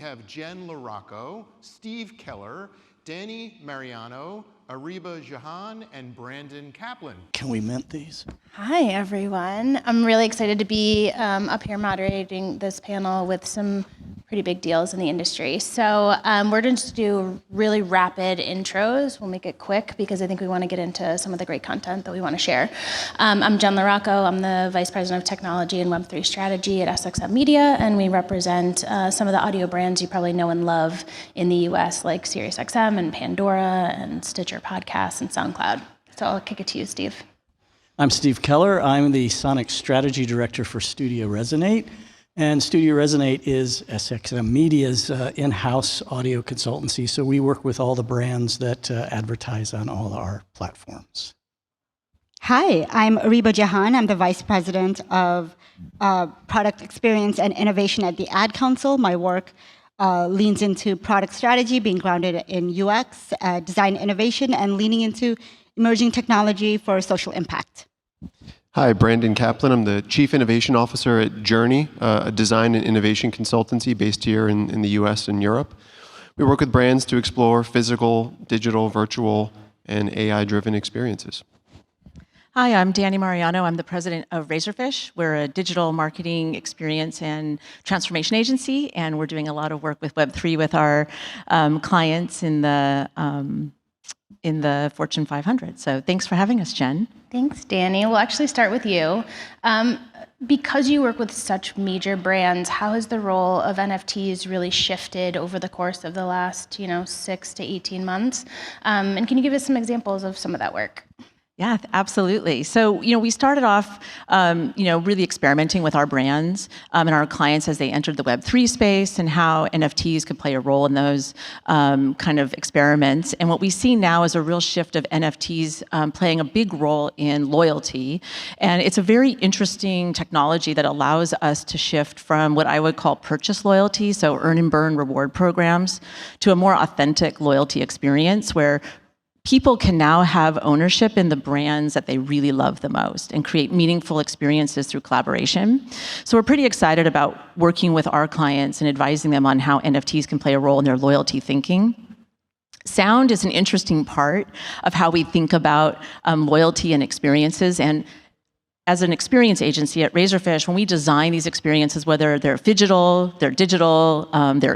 have Jenn LaRocco, Steve Keller, Dani, Mariano, Ariba, Jahan, and Brandon Kaplan. Can we mint these? Hi, everyone. I'm really excited to be up here moderating this panel with some pretty big deals in the industry. So we're going to do really rapid intros. We'll make it quick because I think we want to get into some of the great content that we want to share. I'm Jenn LaRocco. I'm the Vice President of Technology and Web3 Strategy at SXM Media, and we represent some of the audio brands you probably know and love in the US, like SiriusXM and Pandora and Stitcher Podcasts and SoundCloud. So I'll kick it to you, Steve. I'm Steve Keller. I'm the Sonic Strategy Director for Studio Resonate. And Studio Resonate is SXM Media's in-house audio consultancy. So we work with all the brands that advertise on all our platforms. Hi, I'm Ariba Jahan. I'm the Vice President of Product Experience and Innovation at the Ad Council. My work leans into product strategy, being grounded in UX, design innovation, and leaning into emerging technology for social impact. Hi, Brandon Kaplan. I'm the Chief Innovation Officer at Journey, a design and innovation consultancy based here in the US and Europe. We work with brands to explore physical, digital, virtual, and AI-driven experiences. Hi, I'm Dani Mariano. I'm the president of Razorfish. We're a digital marketing experience and transformation agency, and we're doing a lot of work with Web3 with our clients in the Fortune 500. So thanks for having us, Jenn. Thanks, Dani. We'll actually start with you. Because you work with such major brands, how has the role of NFTs really shifted over the course of the last 6 to 18 months? And can you give us some examples of some of that work? Yeah, absolutely. So, we started off, really experimenting with our brands and our clients as they entered the Web3 space and how NFTs could play a role in those kind of experiments. And what we see now is a real shift of NFTs playing a big role in loyalty. And it's a very interesting technology that allows us to shift from what I would call purchase loyalty, so earn and burn reward programs, to a more authentic loyalty experience where people can now have ownership in the brands that they really love the most and create meaningful experiences through collaboration. So we're pretty excited about working with our clients and advising them on how NFTs can play a role in their loyalty thinking. Sound is an interesting part of how we think about loyalty and experiences. And as an experience agency at Razorfish, when we design these experiences, whether they're digital, they're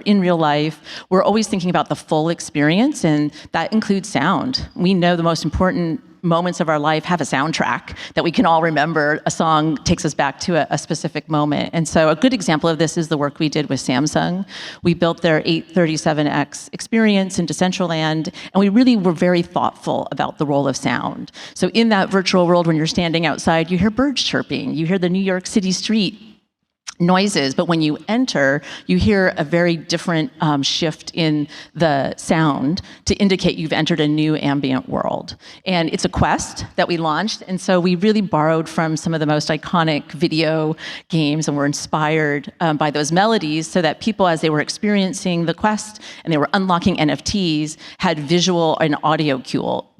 in real life, we're always thinking about the full experience, and that includes sound. We know the most important moments of our life have a soundtrack that we can all remember. A song takes us back to a specific moment. And so a good example of this is the work we did with Samsung. We built their 837X experience in Decentraland, and we really were very thoughtful about the role of sound. So in that virtual world, when you're standing outside, you hear birds chirping, you hear the New York City street noises, but when you enter, you hear a very different shift in the sound to indicate you've entered a new ambient world. And it's a quest that we launched, and so we really borrowed from some of the most iconic video games and were inspired by those melodies so that people, as they were experiencing the quest and they were unlocking NFTs, had visual and audio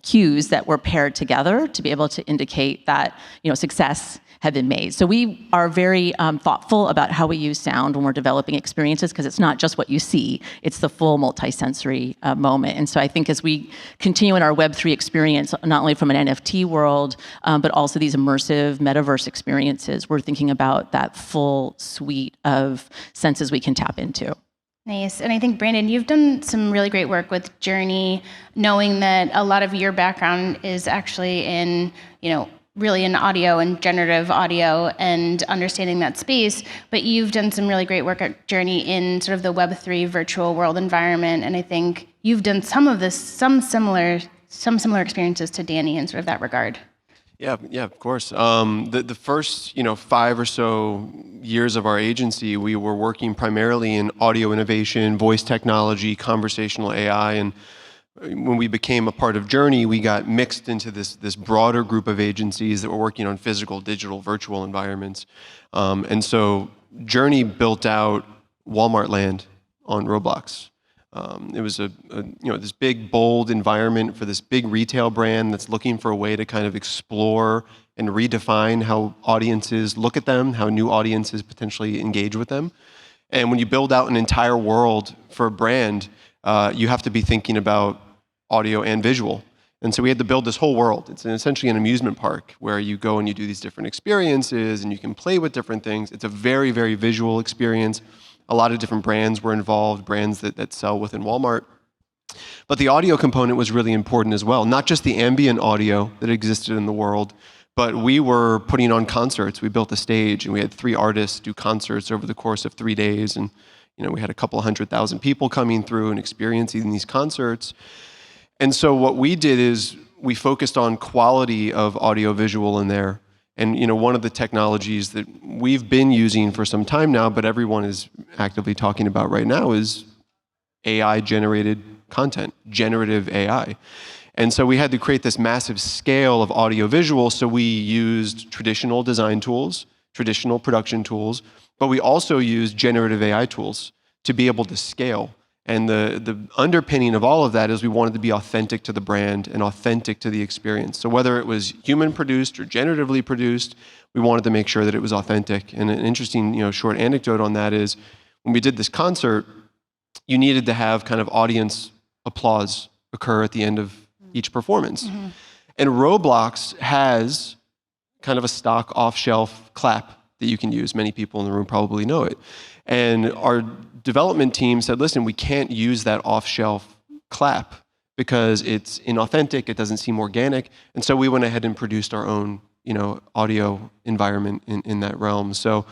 cues that were paired together to be able to indicate that success had been made. So we are very thoughtful about how we use sound when we're developing experiences, because it's not just what you see, it's the full multi-sensory moment. And so I think as we continue in our Web3 experience, not only from an NFT world, but also these immersive metaverse experiences, we're thinking about that full suite of senses we can tap into. Nice. And I think, Brandon, you've done some really great work with Journey, knowing that a lot of your background is actually in, really in audio and generative audio and understanding that space, but you've done some really great work at Journey in sort of the Web3 virtual world environment, and I think you've done some similar experiences to Dani in sort of that regard. Yeah, of course. The first 5 or so years of our agency, we were working primarily in audio innovation, voice technology, conversational AI, and when we became a part of Journey, we got mixed into this broader group of agencies that were working on physical, digital, virtual environments. And so Journey built out Walmart Land on Roblox. It was this big, bold environment for this big retail brand that's looking for a way to kind of explore and redefine how audiences look at them, how new audiences potentially engage with them. And when you build out an entire world for a brand, you have to be thinking about audio and visual. And so we had to build this whole world. It's essentially an amusement park where you go and you do these different experiences and you can play with different things. It's a very, very visual experience. A lot of different brands were involved, brands that sell within Walmart. But the audio component was really important as well, not just the ambient audio that existed in the world, but we were putting on concerts. We built a stage and we had 3 artists do concerts over the course of 3 days. And we had a couple 100,000 people coming through and experiencing these concerts. And so what we did is we focused on quality of audio-visual in there. And one of the technologies that we've been using for some time now, but everyone is actively talking about right now, is AI-generated content, generative AI. And so we had to create this massive scale of audio-visual, so we used traditional design tools, traditional production tools, but we also used generative AI tools to be able to scale. And the underpinning of all of that is we wanted to be authentic to the brand and authentic to the experience. So whether it was human produced or generatively produced, we wanted to make sure that it was authentic. And an interesting, short anecdote on that is when we did this concert, you needed to have kind of audience applause occur at the end of each performance. Mm-hmm. And Roblox has kind of a stock off-shelf clap that you can use. Many people in the room probably know it. And our development team said, listen, we can't use that off-shelf clap because it's inauthentic, it doesn't seem organic. And so we went ahead and produced our own, audio environment in that realm. So,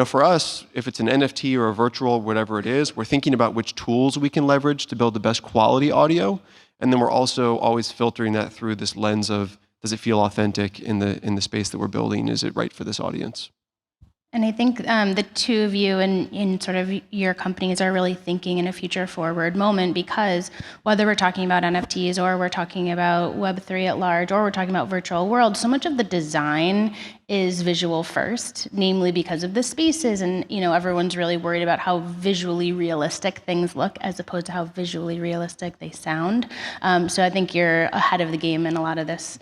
for us, if it's an NFT or a virtual, whatever it is, we're thinking about which tools we can leverage to build the best quality audio. And then we're also always filtering that through this lens of, does it feel authentic in the space that we're building? Is it right for this audience? And I think the two of you in sort of your companies are really thinking in a future forward moment, because whether we're talking about NFTs or we're talking about Web3 at large or we're talking about virtual worlds, so much of the design is visual first, namely because of the spaces, and everyone's really worried about how visually realistic things look as opposed to how visually realistic they sound. So I think you're ahead of the game in a lot of this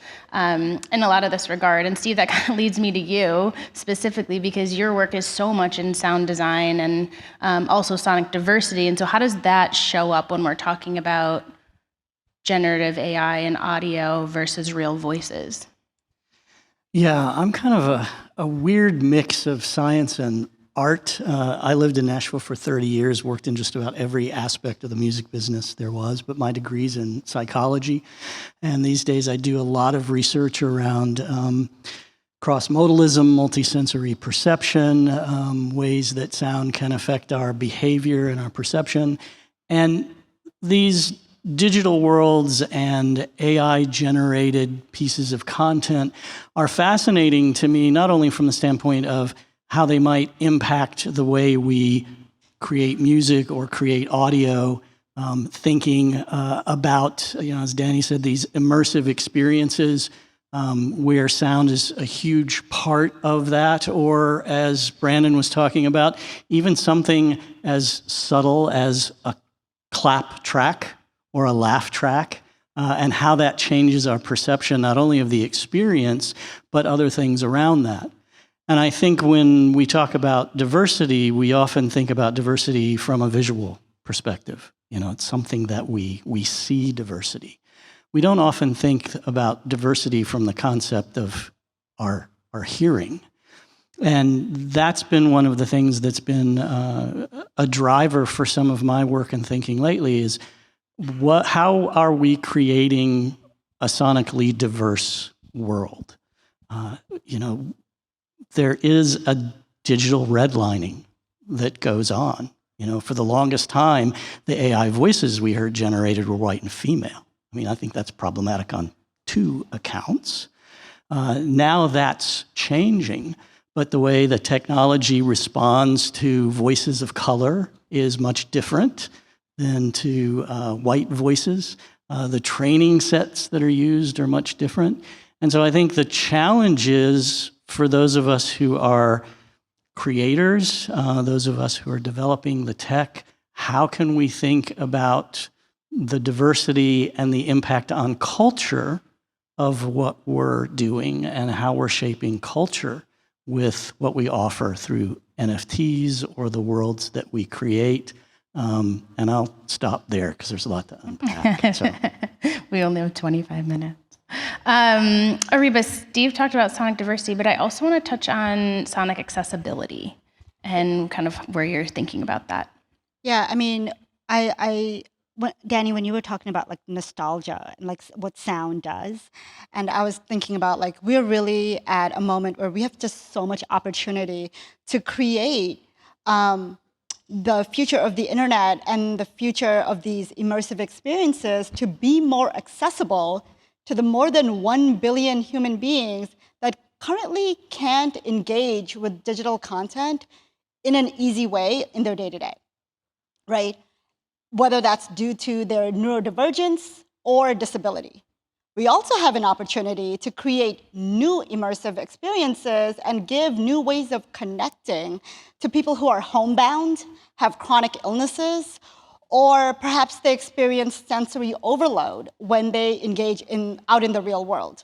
regard. And Steve, that kind of leads me to you specifically, because your work is so much in sound design and also sonic diversity. And so how does that show up when we're talking about generative AI and audio versus real voices? Yeah, I'm kind of a weird mix of science and art. I lived in Nashville for 30 years, worked in just about every aspect of the music business there was, but my degree's in psychology. And these days I do a lot of research around cross-modalism, multisensory perception, ways that sound can affect our behavior and our perception. And these digital worlds and AI-generated pieces of content are fascinating to me, not only from the standpoint of how they might impact the way we create music or create audio, thinking about, as Dani said, these immersive experiences where sound is a huge part of that, or as Brandon was talking about, even something as subtle as a clap track or a laugh track, and how that changes our perception, not only of the experience, but other things around that. And I think when we talk about diversity, we often think about diversity from a visual perspective. It's something that we see diversity. We don't often think about diversity from the concept of our hearing. And that's been one of the things that's been a driver for some of my work and thinking lately is, how are we creating a sonically diverse world? There is a digital redlining that goes on. For the longest time, the AI voices we heard generated were white and female. I think that's problematic on 2 accounts. Now that's changing, but the way the technology responds to voices of color is much different than to white voices. The training sets that are used are much different. And so I think the challenge is for those of us who are creators, those of us who are developing the tech, how can we think about the diversity and the impact on culture of what we're doing and how we're shaping culture with what we offer through NFTs or the worlds that we create. And I'll stop there because there's a lot to unpack. So. We only have 25 minutes. Ariba, Steve talked about sonic diversity, but I also want to touch on sonic accessibility and kind of where you're thinking about that. Yeah, I mean, Dani, when you were talking about like nostalgia and like what sound does, and I was thinking about like we're really at a moment where we have just so much opportunity to create the future of the internet and the future of these immersive experiences to be more accessible to the more than 1 billion human beings that currently can't engage with digital content in an easy way in their day-to-day, right? Whether that's due to their neurodivergence or disability. We also have an opportunity to create new immersive experiences and give new ways of connecting to people who are homebound, have chronic illnesses, or perhaps they experience sensory overload when they engage out in the real world.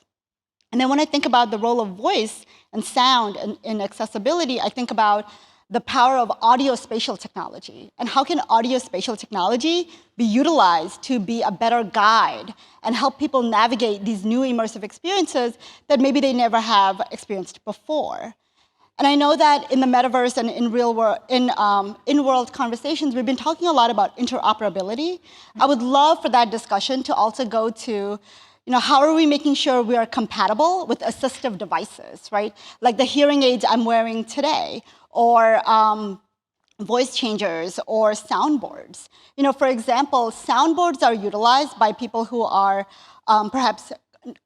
And then when I think about the role of voice and sound in accessibility, I think about the power of audio-spatial technology. And how can audio-spatial technology be utilized to be a better guide and help people navigate these new immersive experiences that maybe they never have experienced before? And I know that in the metaverse and in real world, in-world conversations, we've been talking a lot about interoperability. I would love for that discussion to also go to, how are we making sure we are compatible with assistive devices, right? Like the hearing aids I'm wearing today, or voice changers, or soundboards. For example, soundboards are utilized by people who are perhaps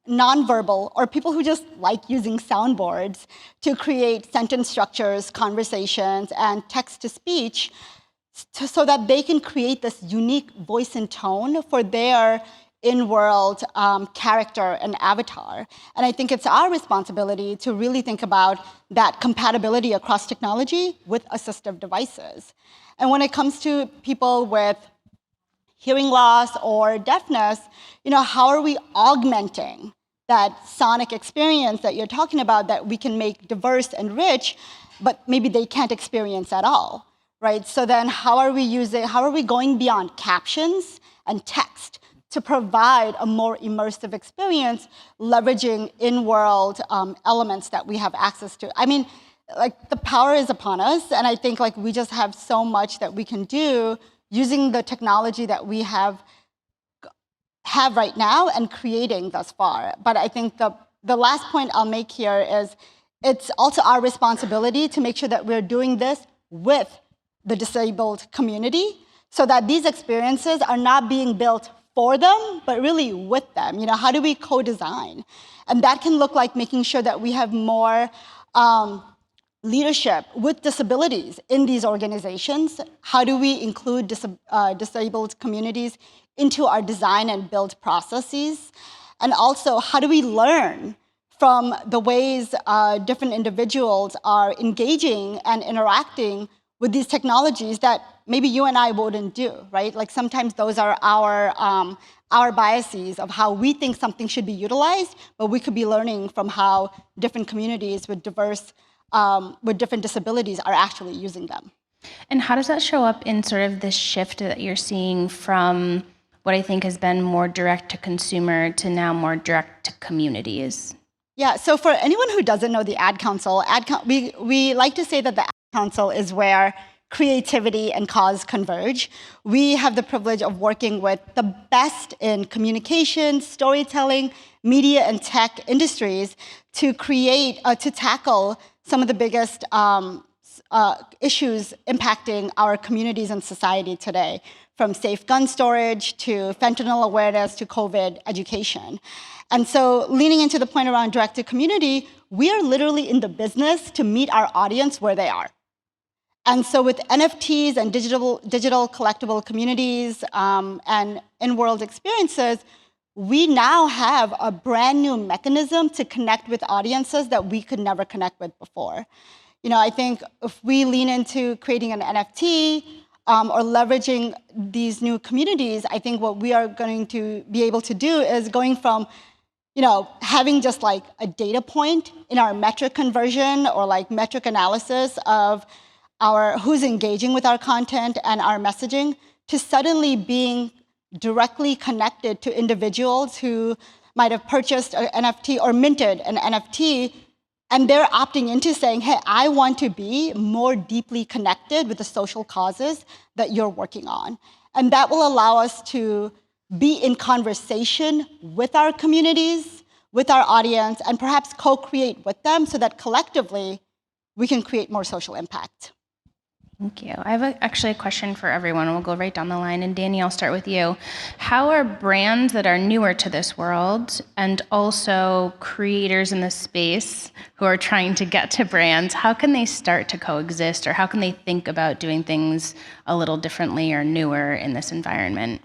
nonverbal, or people who just like using soundboards to create sentence structures, conversations, and text-to-speech so that they can create this unique voice and tone for their in-world character and avatar. And I think it's our responsibility to really think about that compatibility across technology with assistive devices. And when it comes to people with hearing loss or deafness, how are we augmenting that sonic experience that you're talking about that we can make diverse and rich, but maybe they can't experience at all, right? So then how are we going beyond captions and text to provide a more immersive experience, leveraging in-world elements that we have access to? I mean, like the power is upon us, and I think like we just have so much that we can do using the technology that we have right now and creating thus far. But I think the last point I'll make here is it's also our responsibility to make sure that we're doing this with the disabled community so that these experiences are not being built for them, but really with them. How do we co-design? And that can look like making sure that we have more leadership with disabilities in these organizations. How do we include disabled communities into our design and build processes? And also, how do we learn from the ways different individuals are engaging and interacting with these technologies that maybe you and I wouldn't do, right? Like sometimes those are our biases of how we think something should be utilized, but we could be learning from how different communities with different disabilities are actually using them. And how does that show up in sort of this shift that you're seeing from what I think has been more direct to consumer to now more direct to communities? Yeah, so for anyone who doesn't know the Ad Council, we like to say that the Ad Council is where creativity and cause converge. We have the privilege of working with the best in communication, storytelling, media, and tech industries to tackle some of the biggest issues impacting our communities and society today, from safe gun storage to fentanyl awareness to COVID education. And so leaning into the point around direct-to-community, we are literally in the business to meet our audience where they are. And so with NFTs and digital collectible communities and in-world experiences, we now have a brand new mechanism to connect with audiences that we could never connect with before. I think if we lean into creating an NFT or leveraging these new communities, I think what we are going to be able to do is going from having just like a data point in our metric conversion or like metric analysis of who's engaging with our content and our messaging, to suddenly being directly connected to individuals who might have purchased an NFT or minted an NFT, and they're opting into saying, hey, I want to be more deeply connected with the social causes that you're working on. And that will allow us to be in conversation with our communities, with our audience, and perhaps co-create with them so that collectively we can create more social impact. Thank you. I have actually a question for everyone. We'll go right down the line. And Dani, I'll start with you. How are brands that are newer to this world and also creators in this space who are trying to get to brands, how can they start to coexist, or how can they think about doing things a little differently or newer in this environment?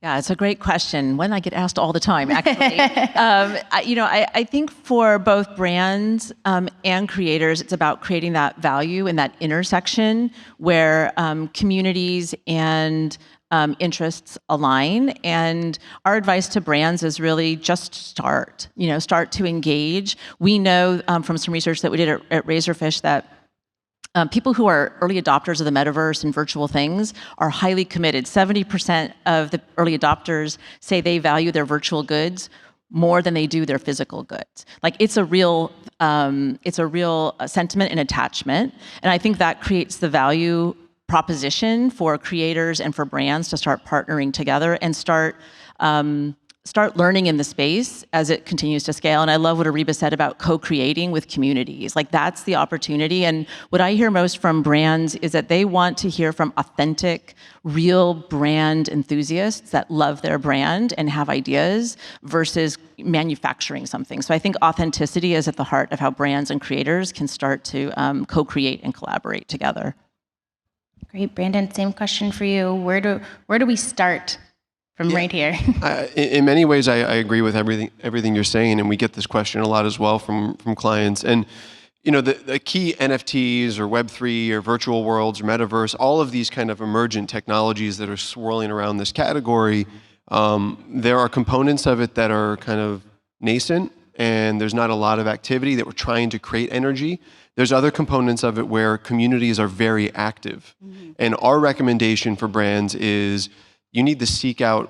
Yeah, it's a great question. One I get asked all the time, actually. I think for both brands and creators, it's about creating that value in that intersection where communities and interests align. And our advice to brands is really just start to engage. We know from some research that we did at Razorfish that people who are early adopters of the metaverse and virtual things are highly committed. 70% of the early adopters say they value their virtual goods more than they do their physical goods. Like it's a real sentiment and attachment. And I think that creates the value proposition for creators and for brands to start partnering together and start learning in the space as it continues to scale. And I love what Ariba said about co-creating with communities. Like that's the opportunity. And what I hear most from brands is that they want to hear from authentic, real brand enthusiasts that love their brand and have ideas versus manufacturing something. So I think authenticity is at the heart of how brands and creators can start to co-create and collaborate together. Great, Brandon, same question for you. Where do we start? From right here. In many ways, I agree with everything you're saying, and we get this question a lot as well from clients. And the key NFTs or Web3 or virtual worlds or metaverse, all of these kind of emergent technologies that are swirling around this category, there are components of it that are kind of nascent, and there's not a lot of activity that we're trying to create energy. There's other components of it where communities are very active. Mm-hmm. And our recommendation for brands is you need to seek out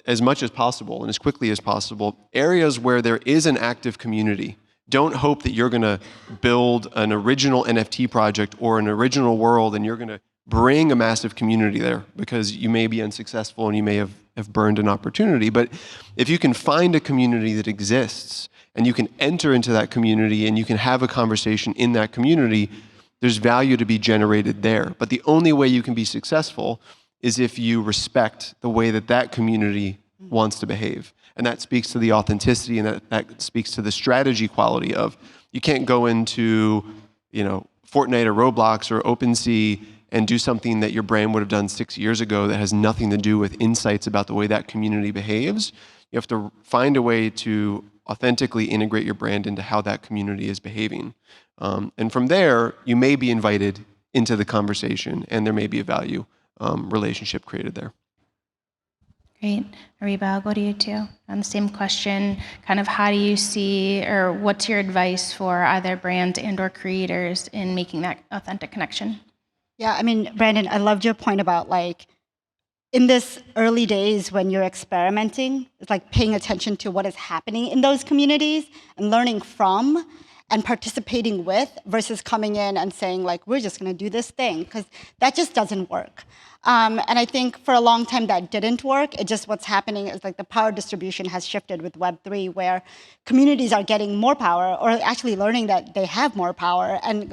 as much as possible and as quickly as possible areas where there is an active community. Don't hope that you're going to build an original NFT project or an original world and you're going to bring a massive community there, because you may be unsuccessful and you may have burned an opportunity. But if you can find a community that exists and you can enter into that community and you can have a conversation in that community, there's value to be generated there. But the only way you can be successful is if you respect the way that community wants to behave. And that speaks to the authenticity, and that speaks to the strategy quality of, you can't go into, Fortnite or Roblox or OpenSea and do something that your brand would have done 6 years ago that has nothing to do with insights about the way that community behaves. You have to find a way to authentically integrate your brand into how that community is behaving. And from there, you may be invited into the conversation and there may be a value relationship created there. Great. Ariba, I'll go to you too. On the same question, kind of how do you see, or what's your advice for either brands and or creators in making that authentic connection? Yeah, Brandon, I loved your point about in this early days when you're experimenting, it's like paying attention to what is happening in those communities and learning from and participating with versus coming in and saying we're just going to do this thing, because that just doesn't work. And I think for a long time that didn't work. It just, what's happening is the power distribution has shifted with Web3, where communities are getting more power, or actually learning that they have more power and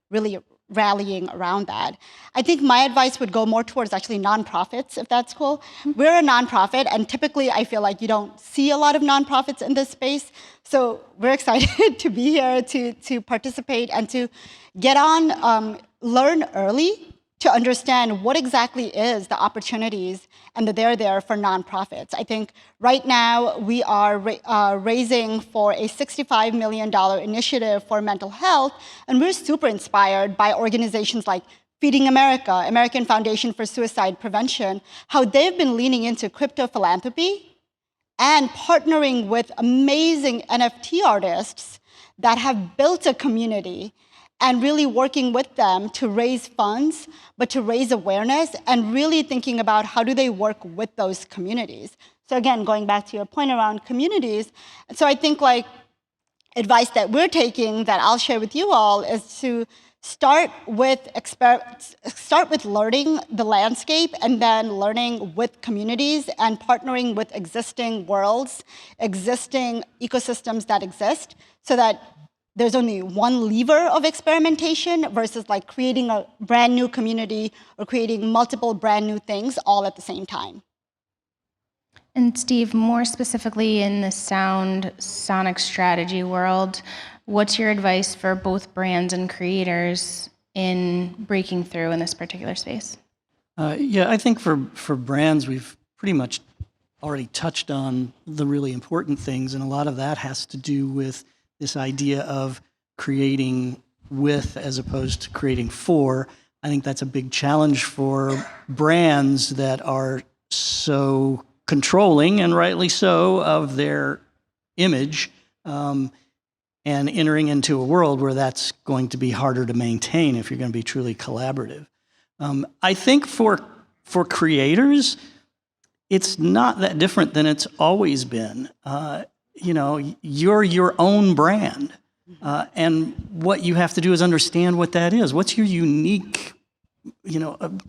really rallying around that. I think my advice would go more towards actually nonprofits, if that's cool. We're a nonprofit, and typically I feel like you don't see a lot of nonprofits in this space. So we're excited to be here to participate and to get on, learn early to understand what exactly is the opportunities and they're there for nonprofits. I think right now we are raising for a $65 million initiative for mental health, and we're super inspired by organizations like Feeding America, American Foundation for Suicide Prevention, how they've been leaning into crypto philanthropy and partnering with amazing NFT artists that have built a community and really working with them to raise funds, but to raise awareness and really thinking about how do they work with those communities. So again, going back to your point around communities, so I think like advice that we're taking that I'll share with you all is to start with learning the landscape and then learning with communities and partnering with existing worlds, existing ecosystems that exist, so that there's only one lever of experimentation versus like creating a brand new community or creating multiple brand new things all at the same time. And Steve, more specifically in the sonic strategy world, what's your advice for both brands and creators in breaking through in this particular space? Yeah, I think for brands, we've pretty much already touched on the really important things, and a lot of that has to do with this idea of creating with as opposed to creating for. I think that's a big challenge for brands that are so controlling, and rightly so, of their image, and entering into a world where that's going to be harder to maintain if you're going to be truly collaborative. I think for creators, it's not that different than it's always been. You know, you're your own brand, and what you have to do is understand what that is. What's your unique,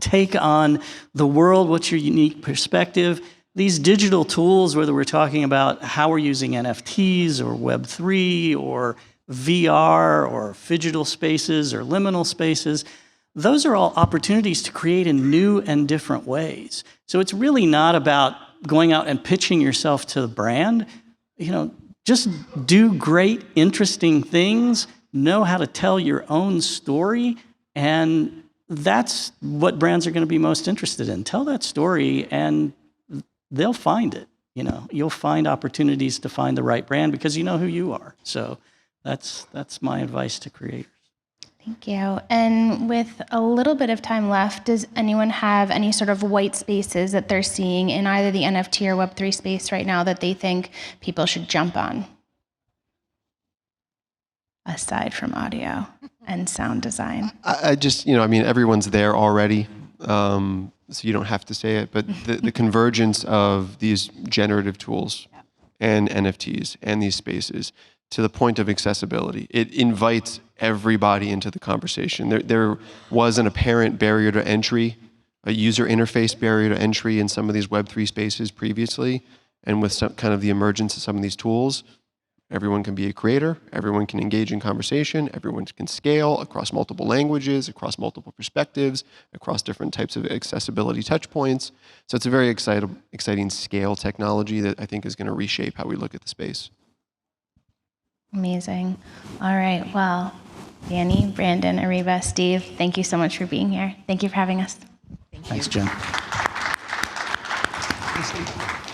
take on the world? What's your unique perspective? These digital tools, whether we're talking about how we're using NFTs or Web3 or VR or phygital spaces or liminal spaces, those are all opportunities to create in new and different ways. So it's really not about going out and pitching yourself to the brand. Just do great, interesting things, know how to tell your own story, and that's what brands are going to be most interested in. Tell that story and they'll find it. You'll find opportunities to find the right brand because you know who you are. So that's my advice to creators. Thank you. And with a little bit of time left, does anyone have any sort of white spaces that they're seeing in either the NFT or Web3 space right now that they think people should jump on? Aside from audio and sound design. I just, everyone's there already. So you don't have to say it, but the convergence of these generative tools and NFTs and these spaces to the point of accessibility, it invites everybody into the conversation. There was an apparent barrier to entry, a user interface barrier to entry in some of these Web3 spaces previously, and with some kind of the emergence of some of these tools, everyone can be a creator, everyone can engage in conversation, everyone can scale across multiple languages, across multiple perspectives, across different types of accessibility touch points. So it's a very exciting scale technology that I think is going to reshape how we look at the space. Amazing. All right. Well, Dani, Brandon, Ariba, Steve, thank you so much for being here. Thank you for having us. Thanks, Jenn. Thanks, Steve.